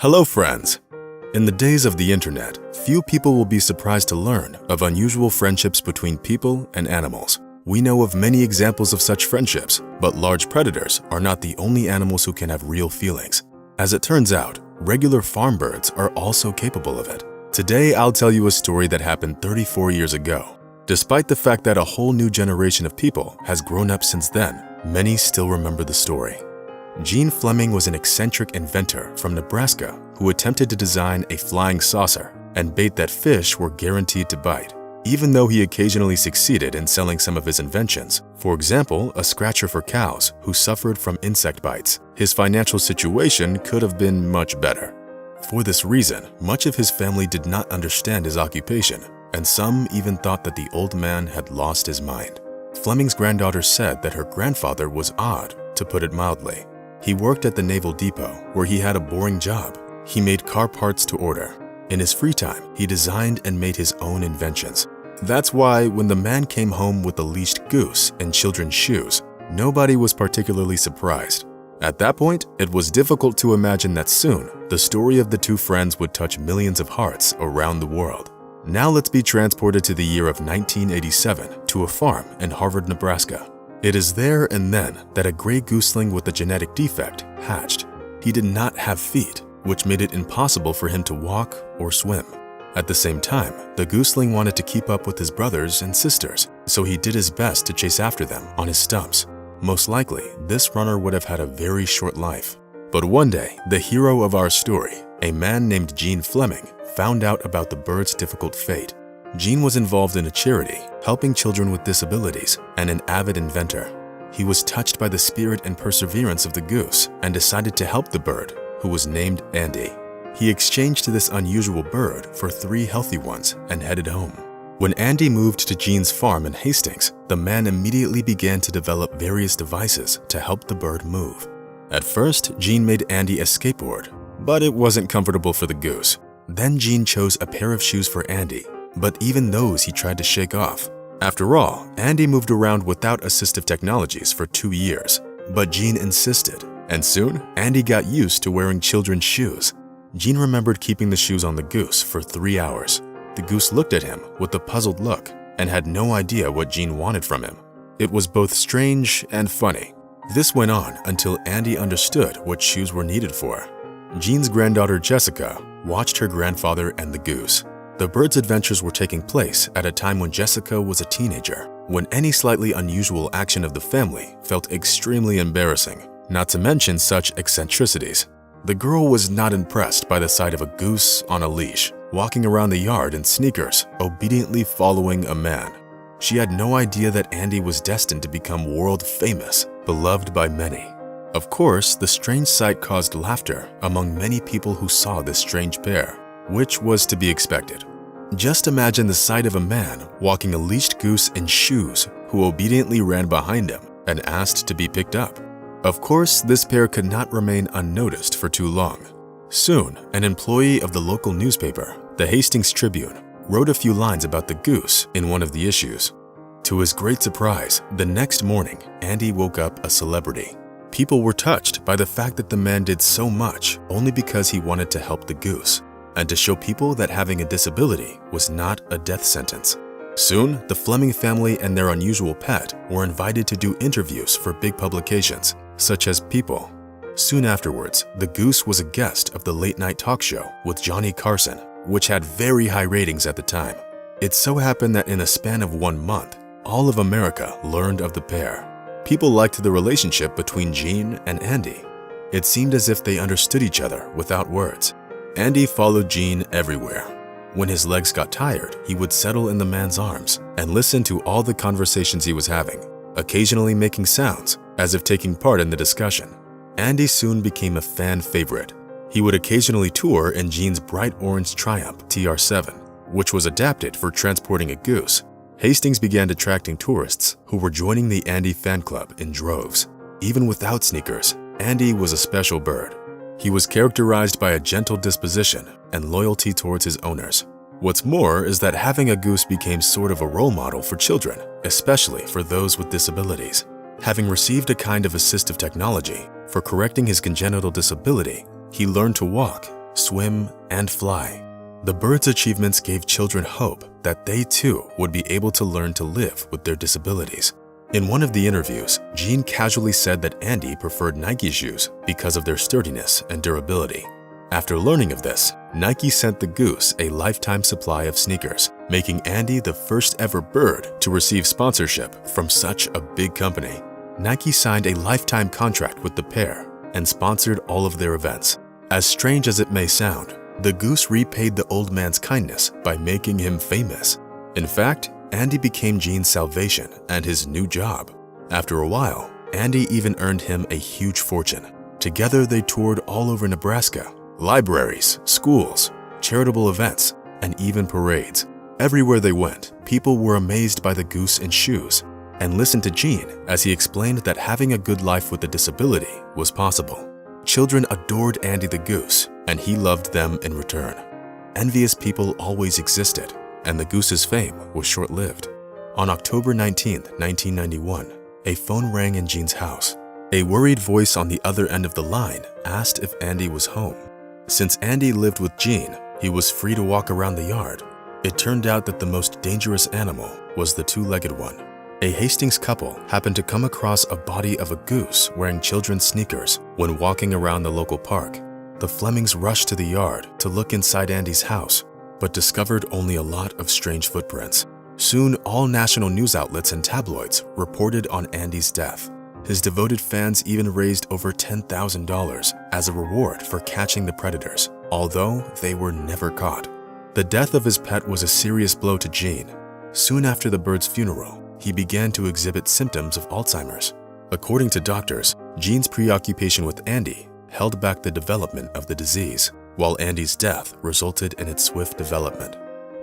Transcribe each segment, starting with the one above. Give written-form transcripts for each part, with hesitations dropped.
Hello friends! In the days of the internet, few people will be surprised to learn of unusual friendships between people and animals. We know of many examples of such friendships, but large predators are not the only animals who can have real feelings. As it turns out, regular farm birds are also capable of it. Today, I'll tell you a story that happened 34 years ago. Despite the fact that a whole new generation of people has grown up since then, many still remember the story. Gene Fleming was an eccentric inventor from Nebraska who attempted to design a flying saucer and bait that fish were guaranteed to bite. Even though he occasionally succeeded in selling some of his inventions, for example, a scratcher for cows who suffered from insect bites, his financial situation could have been much better. For this reason, much of his family did not understand his occupation, and some even thought that the old man had lost his mind. Fleming's granddaughter said that her grandfather was odd, to put it mildly. He worked at the Naval Depot, where he had a boring job. He made car parts to order. In his free time, he designed and made his own inventions. That's why when the man came home with a leashed goose and children's shoes, nobody was particularly surprised. At that point, it was difficult to imagine that soon, the story of the two friends would touch millions of hearts around the world. Now let's be transported to the year of 1987 to a farm in Harvard, Nebraska. It is there and then that a gray gooseling with a genetic defect hatched. He did not have feet, which made it impossible for him to walk or swim. At the same time, the gooseling wanted to keep up with his brothers and sisters, so he did his best to chase after them on his stumps. Most likely, this runner would have had a very short life. But one day, the hero of our story, a man named Gene Fleming, found out about the bird's difficult fate. Gene was involved in a charity, helping children with disabilities, and an avid inventor. He was touched by the spirit and perseverance of the goose and decided to help the bird, who was named Andy. He exchanged this unusual bird for 3 healthy ones and headed home. When Andy moved to Gene's farm in Hastings, the man immediately began to develop various devices to help the bird move. At first, Gene made Andy a skateboard, but it wasn't comfortable for the goose. Then Gene chose a pair of shoes for Andy, but even those he tried to shake off. After all, Andy moved around without assistive technologies for 2 years, but Gene insisted, and soon Andy got used to wearing children's shoes. Gene remembered keeping the shoes on the goose for 3 hours. The goose looked at him with a puzzled look and had no idea what Gene wanted from him. It was both strange and funny. This went on until Andy understood what shoes were needed for. Gene's granddaughter Jessica watched her grandfather and the goose. The bird's adventures were taking place at a time when Jessica was a teenager, when any slightly unusual action of the family felt extremely embarrassing, not to mention such eccentricities. The girl was not impressed by the sight of a goose on a leash, walking around the yard in sneakers, obediently following a man. She had no idea that Andy was destined to become world famous, beloved by many. Of course, the strange sight caused laughter among many people who saw this strange pair, which was to be expected. Just imagine the sight of a man walking a leashed goose in shoes who obediently ran behind him and asked to be picked up. Of course, this pair could not remain unnoticed for too long. Soon, an employee of the local newspaper, the Hastings Tribune, wrote a few lines about the goose in one of the issues. To his great surprise, the next morning, Andy woke up a celebrity. People were touched by the fact that the man did so much only because he wanted to help the goose, and to show people that having a disability was not a death sentence. Soon, the Fleming family and their unusual pet were invited to do interviews for big publications, such as People. Soon afterwards, the goose was a guest of the late-night talk show with Johnny Carson, which had very high ratings at the time. It so happened that in a span of 1 month, all of America learned of the pair. People liked the relationship between Gene and Andy. It seemed as if they understood each other without words. Andy followed Gene everywhere. When his legs got tired, he would settle in the man's arms and listen to all the conversations he was having, occasionally making sounds as if taking part in the discussion. Andy soon became a fan favorite. He would occasionally tour in Gene's bright orange Triumph TR7, which was adapted for transporting a goose. Hastings began attracting tourists who were joining the Andy fan club in droves. Even without sneakers, Andy was a special bird. He was characterized by a gentle disposition and loyalty towards his owners. What's more is that having a goose became sort of a role model for children, especially for those with disabilities. Having received a kind of assistive technology for correcting his congenital disability, he learned to walk, swim, and fly. The birds' achievements gave children hope that they too would be able to learn to live with their disabilities. In one of the interviews, Jean casually said that Andy preferred Nike shoes because of their sturdiness and durability. After learning of this, Nike sent the goose a lifetime supply of sneakers, making Andy the first ever bird to receive sponsorship from such a big company. Nike signed a lifetime contract with the pair and sponsored all of their events. As strange as it may sound, the goose repaid the old man's kindness by making him famous. In fact, Andy became Jean's salvation and his new job. After a while, Andy even earned him a huge fortune. Together they toured all over Nebraska, libraries, schools, charitable events, and even parades. Everywhere they went, people were amazed by the goose in shoes and listened to Jean as he explained that having a good life with a disability was possible. Children adored Andy the goose, and he loved them in return. Envious people always existed, and the goose's fame was short-lived. On October 19, 1991, a phone rang in Jean's house. A worried voice on the other end of the line asked if Andy was home. Since Andy lived with Jean, he was free to walk around the yard. It turned out that the most dangerous animal was the two-legged one. A Hastings couple happened to come across a body of a goose wearing children's sneakers when walking around the local park. The Flemings rushed to the yard to look inside Andy's house, but discovered only a lot of strange footprints. Soon, all national news outlets and tabloids reported on Andy's death. His devoted fans even raised over $10,000 as a reward for catching the predators, although they were never caught. The death of his pet was a serious blow to Jean. Soon after the bird's funeral, he began to exhibit symptoms of Alzheimer's. According to doctors, Jean's preoccupation with Andy held back the development of the disease, while Andy's death resulted in its swift development.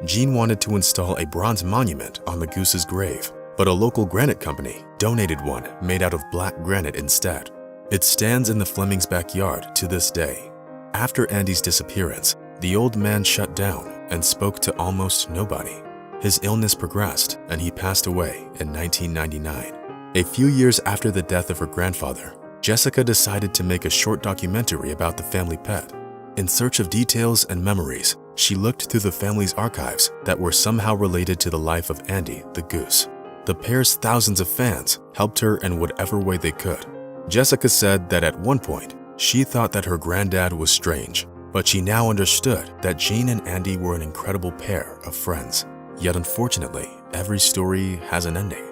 Jean wanted to install a bronze monument on the goose's grave, but a local granite company donated one made out of black granite instead. It stands in the Flemings' backyard to this day. After Andy's disappearance, the old man shut down and spoke to almost nobody. His illness progressed and he passed away in 1999. A few years after the death of her grandfather, Jessica decided to make a short documentary about the family pet. In search of details and memories, she looked through the family's archives that were somehow related to the life of Andy the goose. The pair's thousands of fans helped her in whatever way they could. Jessica said that at one point, she thought that her granddad was strange, but she now understood that Jean and Andy were an incredible pair of friends. Yet unfortunately, every story has an ending.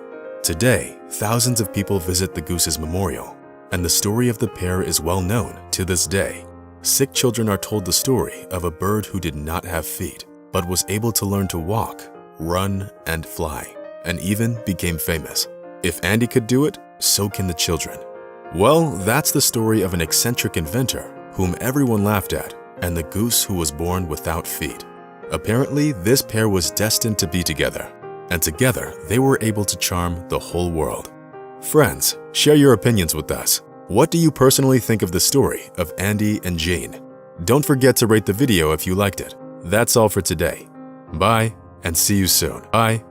Today, thousands of people visit the goose's memorial, and the story of the pair is well known to this day. Sick children are told the story of a bird who did not have feet, but was able to learn to walk, run, and fly, and even became famous. If Andy could do it, so can the children. Well, that's the story of an eccentric inventor whom everyone laughed at, and the goose who was born without feet. Apparently, this pair was destined to be together, and together they were able to charm the whole world. Friends, share your opinions with us. What do you personally think of the story of Andy and Jean? Don't forget to rate the video if you liked it. That's all for today. Bye, and see you soon. Bye.